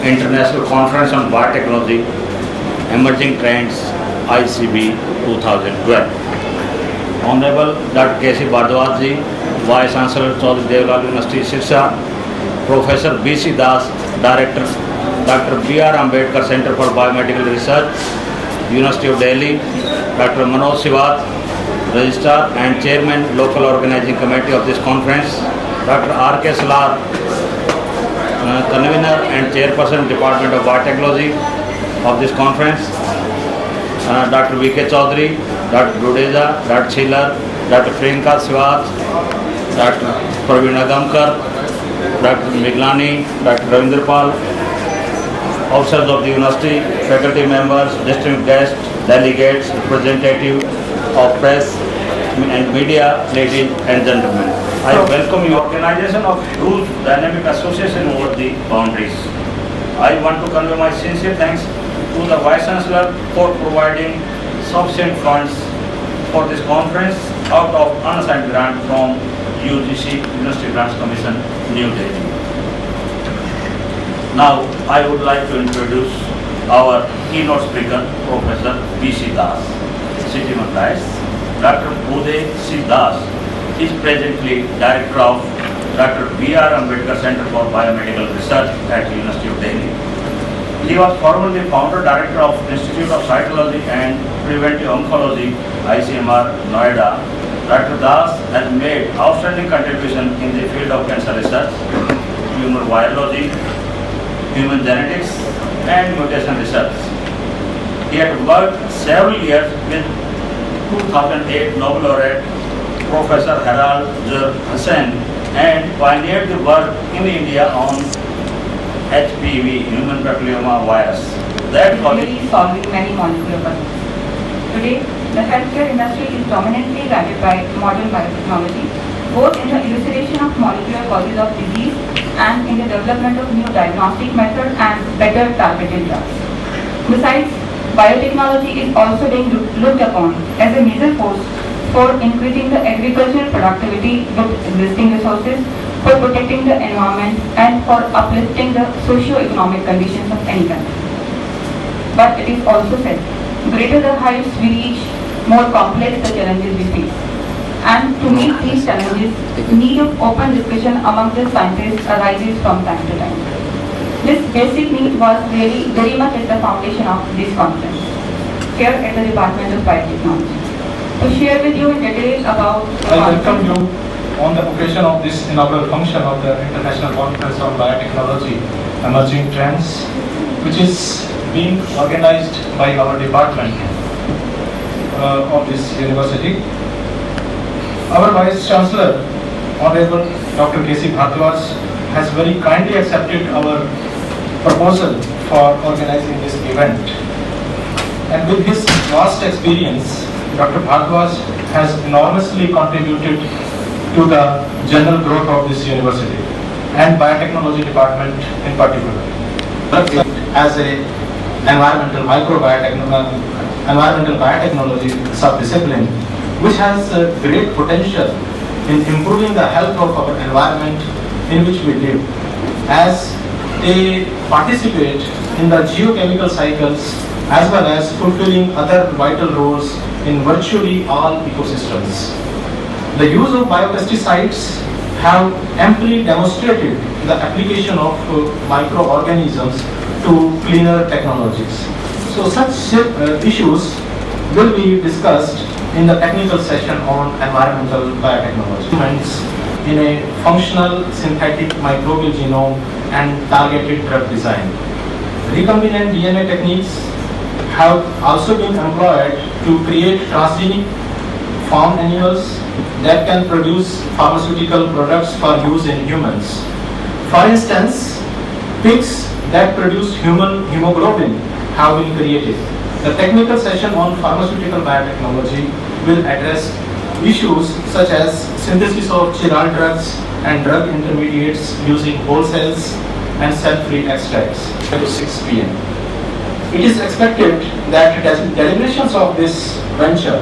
International Conference on Biotechnology, Emerging Trends, ICB 2012. Honorable Dr. K.C. Bhardwaj ji, Vice Chancellor Chaudhary Deolal University, Shiksha, Professor B.C. Das, Director, Dr. B.R. Ambedkar Center for Biomedical Research, University of Delhi, Dr. Manoj Sivat, Registrar and Chairman, Local Organizing Committee of this conference, Dr. R.K. Salar, Convener and Chairperson, Department of Biotechnology of this conference, Dr. V.K. Chaudhary, Dr. Dudeja, Dr. Chiller, Dr. Priyanka Sivat, Dr. Praveen Agamkar, Dr. Miglani, Dr. Ravindra Pal, officers of the university, faculty members, distinguished guests, delegates, representatives of press and media, ladies and gentlemen. I welcome you. Organization of huge dynamic association over the boundaries. I want to convey my sincere thanks to the Vice Chancellor for providing sufficient funds for this conference out of unassigned grant from UGC, University Grants Commission, New Delhi. Now, I would like to introduce our keynote speaker, Professor B.C. Das, City Matthias. Dr. Uday C. Das is presently Director of Dr. B.R. Ambedkar Center for Biomedical Research at University of Delhi. He was formerly Founder Director of Institute of Cytology and Preventive Oncology, ICMR, Noida. Dr. Das has made outstanding contribution in the field of cancer research, human virology, human genetics, and mutation research. He had worked several years with 2008 Nobel laureate Professor Harald J. Hussain and pioneered the work in India on HPV, human papilloma virus. That really solving many molecular puzzles. Today, the healthcare industry is dominantly guided by modern biotechnology, both in the elucidation of molecular causes of disease and in the development of new diagnostic methods and better targeted drugs. Besides, biotechnology is also being looked upon as a major force for increasing the agricultural productivity with existing resources, for protecting the environment, and for uplifting the socio-economic conditions of any country. But it is also said, greater the heights we reach, more complex the challenges we face. And to meet these challenges, need of open discussion among the scientists arises from time to time. This basic need was really very much at the foundation of this conference, here at the Department of Biotechnology. To share with you in detail about I welcome you on the occasion of this inaugural function of the International Conference on Biotechnology, Emerging Trends, which is being organized by our department of this university. Our Vice Chancellor, Honorable Dr. K.C. Bhardwaj, has very kindly accepted our proposal for organizing this event. And with his vast experience, Dr. Bhardwaj has enormously contributed to the general growth of this university and biotechnology department in particular. As a environmental biotechnology subdiscipline, which has great potential in improving the health of our environment in which we live, as they participate in the geochemical cycles as well as fulfilling other vital roles in virtually all ecosystems. The use of biopesticides have amply demonstrated the application of microorganisms to cleaner technologies. So such issues will be discussed in the technical session on environmental biotechnology in a functional synthetic microbial genome and targeted drug design. Recombinant DNA techniques have also been employed to create transgenic farm animals that can produce pharmaceutical products for use in humans. For instance, pigs that produce human hemoglobin have been created. The technical session on pharmaceutical biotechnology will address issues such as synthesis of chiral drugs and drug intermediates using whole cells and cell-free extracts at 6 p.m. It is expected that deliberations of this venture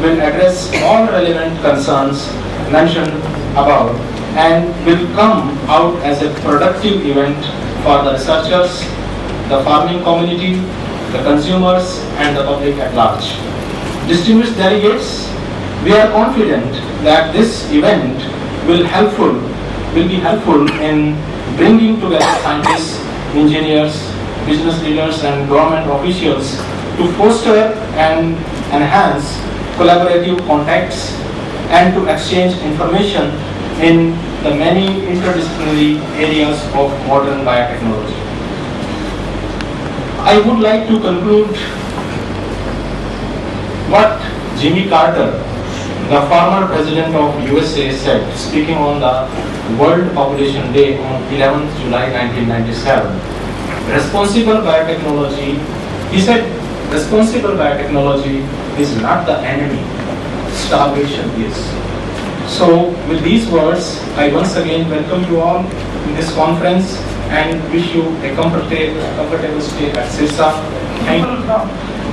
will address all relevant concerns mentioned above and will come out as a productive event for the researchers the farming community, the consumers, and the public at large. Distinguished delegates, we are confident that this event will be helpful in bringing together scientists, engineers, business leaders, and government officials to foster and enhance collaborative contacts and to exchange information in the many interdisciplinary areas of modern biotechnology. I would like to conclude what Jimmy Carter, the former president of USA, said, speaking on the World Population Day on 11th July 1997. Responsible biotechnology, he said, responsible biotechnology is not the enemy, starvation is. So with these words, I once again welcome you all in this conference and wish you a comfortable stay at Sirsa. Thank you. From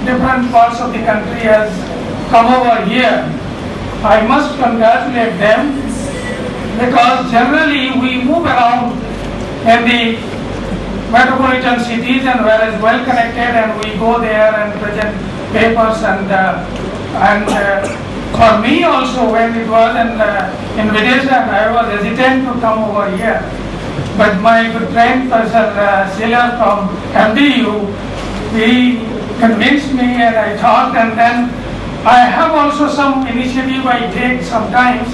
different parts of the country has come over here. I must congratulate them because generally we move around in the metropolitan cities and where is well connected and we go there and present papers and for me also when it was in Vidisha I was hesitant to come over here. But my good friend Professor Siller from MDU, he convinced me and I thought, and then I have also some initiative I take sometimes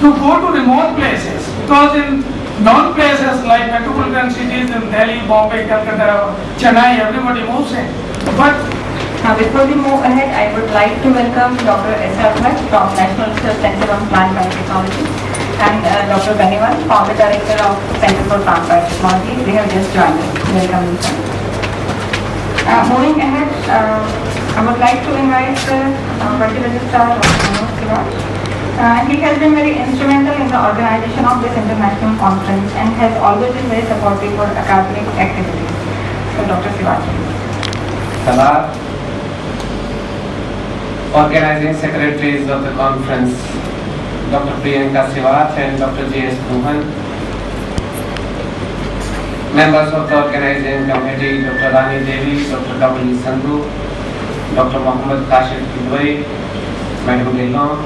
to go to remote places because in known places like metropolitan cities in Delhi, Bombay, Calcutta, Chennai, everybody moves in. But before we move ahead, I would like to welcome Dr. S.R. Bhatt from National Research Center on Plant Biotechnology and Dr. Ganiwal, Founder Director of Center for Plant Biotechnology. They have just joined us. Welcome. Moving ahead, I would like to invite Party Registrar Dr. Manoj Siwat. He has been very instrumental in the organization of this international conference and has always been very supportive for academic activities. So Dr. Siwat. Salar, organizing secretaries of the conference, Dr. Priyanka Siwat and Dr. J.S. Mohan, members of the organizing committee, Dr. Rani Devi, Dr. W. Sandhu, Dr. Mohammad Kashif Kidwai, Madam Lilong,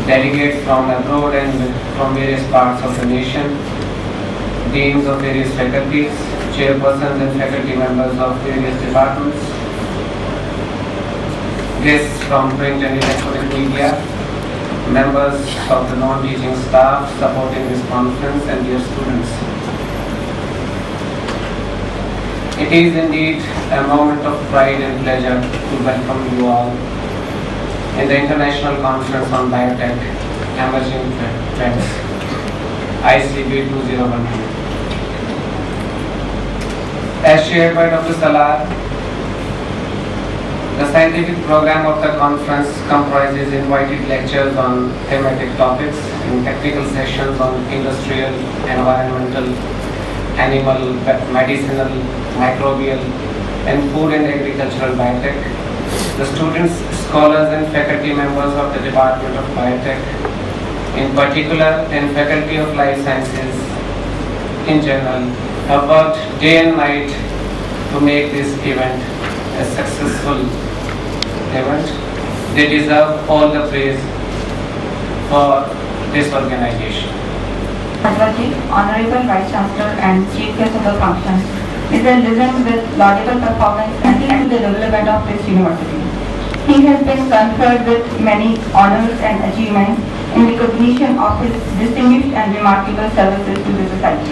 delegates from abroad and from various parts of the nation, deans of various faculties, chairpersons and faculty members of various departments, guests from print and electronic media, members of the non-teaching staff supporting this conference, and dear students. It is indeed a moment of pride and pleasure to welcome you all in the International Conference on Biotech Emerging Trends, ICB 2012. As shared by Dr. Salar, the scientific program of the conference comprises invited lectures on thematic topics and technical sessions on industrial, environmental, animal, medicinal, microbial, and food and agricultural biotech. The students, scholars, and faculty members of the Department of Biotech, in particular, and Faculty of Life Sciences in general, have worked day and night to make this event a successful event. They deserve all the praise for this organization. Advaji, Honorable Vice Chancellor and Chief Guest of the function, is a legend with laudable performance and to the development of this university. He has been conferred with many honors and achievements in recognition of his distinguished and remarkable services to the society.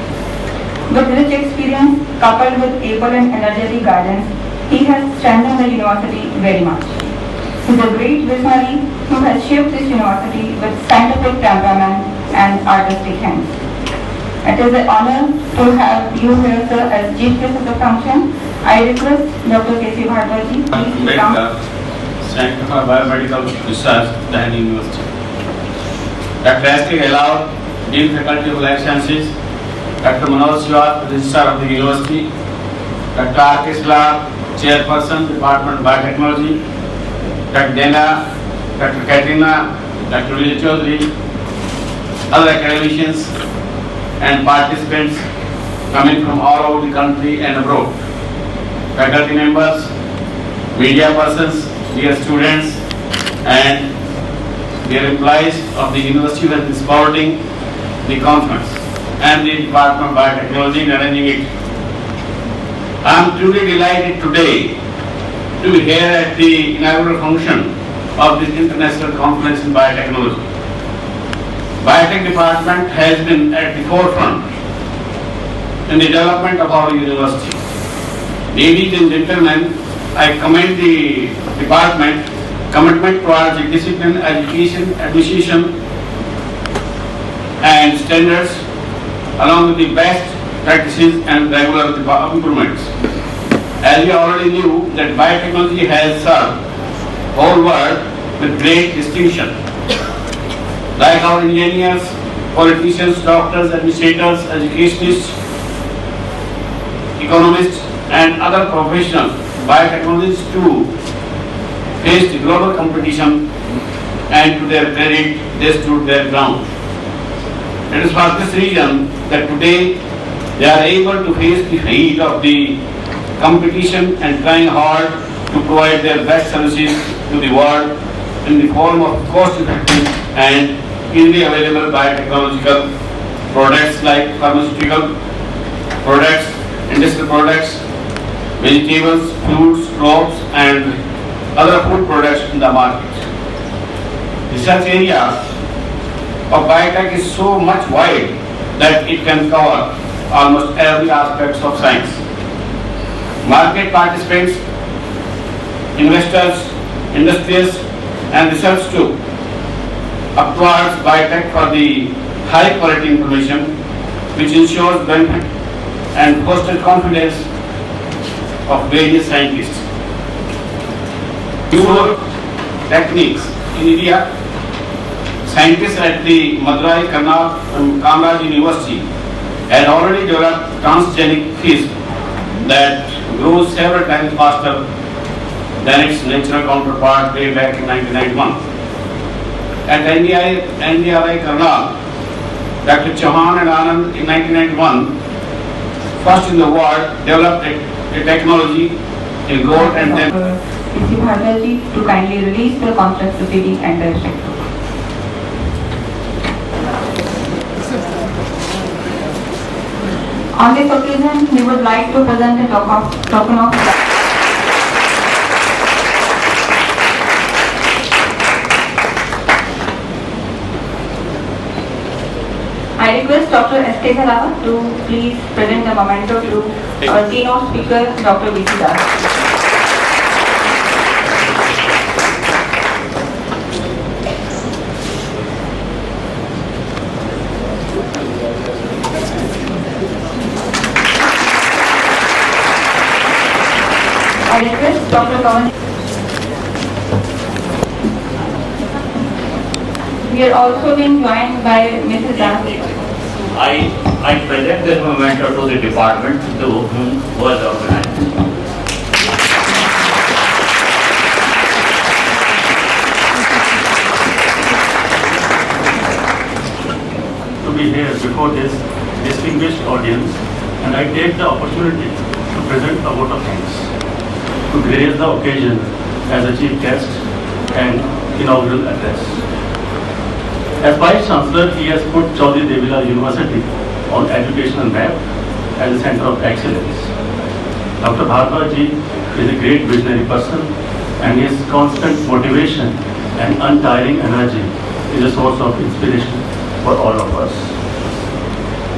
With rich experience coupled with able and energetic guidance, he has strengthened the university very much. He is a great visionary who has shaped this university with scientific temperament and artistic hands. It is an honor to have you here, sir, as Chief Guest of the function. I request Dr. K.C. Bhartwaji, please come. Center for Biomedical Research, Delhi University. Dr. S.K. Gailaut, Dean Faculty of Life Sciences, Dr. Manoj Siwat, Registrar of the University, Dr. R.K. Salar, Chairperson, Department of Biotechnology, Dr. Dana, Dr. Katrina, Dr. Vijay Chaudhary, other academicians and participants coming from all over the country and abroad. Faculty members, media persons, dear students, and dear employees of the university who has been supporting the conference and the Department of Biotechnology in arranging it. I am truly delighted today to be here at the inaugural function of this international conference in biotechnology. Biotech department has been at the forefront in the development of our university. Ladies and gentlemen, I commend the department commitment towards the discipline, education, acquisition and standards along with the best practices and regular improvements. As you already knew that biotechnology has served the whole world with great distinction. Like our engineers, politicians, doctors, administrators, educationists, economists and other professionals, biotechnologists too faced global competition, and to their credit, they stood their ground. It is for this reason that today they are able to face the heat of the competition and trying hard to provide their best services to the world in the form of cost-effective and easily available biotechnological products like pharmaceutical products, industrial products, vegetables, fruits, crops and other food products in the market. The research area of biotech is so much wide that it can cover almost every aspect of science. Market participants, investors, industries and research too up towards biotech for the high quality information which ensures benefit and fosters confidence of various scientists. Pure techniques in India, scientists at the Madurai Kamraj University had already developed transgenic fish that grows several times faster than its natural counterpart way back in 1991. At NDRI Karnal, Dr. Chauhan and Anand in 1991, first in the world, developed a technology in goat and then P.C. Bhartaji to kindly release the conference proceeding and direction. On this occasion, we would like to present a token of I request Dr. S.K. Ghalawat to please present the memento to our keynote speaker, Dr. V.C. Das. I request Dr. Kavan. We are also being joined by Mrs. Das. I present this memento to the department to whom was organized. To be here before this distinguished audience, and I take the opportunity to present a vote of thanks to grace the occasion as a chief guest and inaugural address. As Vice Chancellor, he has put Chaudhary Devi Lal University on educational map as a center of excellence. Dr. Bhartaji is a great visionary person, and his constant motivation and untiring energy is a source of inspiration for all of us.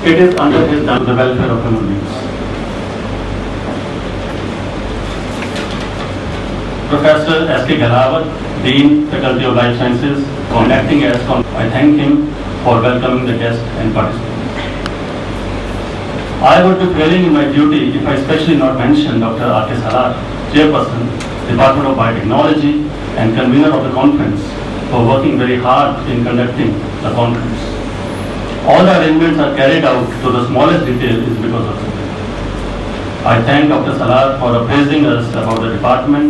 It is under his the welfare of human beings. Professor S.K. Ghalawat, Dean, Faculty of Life Sciences, acting as I thank him for welcoming the guests and participants. I would be failing in my duty if I especially not mention Dr. R.K. Salar, Chairperson, Department of Biotechnology and convener of the conference, for working very hard in conducting the conference. All the arrangements are carried out to the smallest detail is because of it. I thank Dr. Salar for appraising us about the department.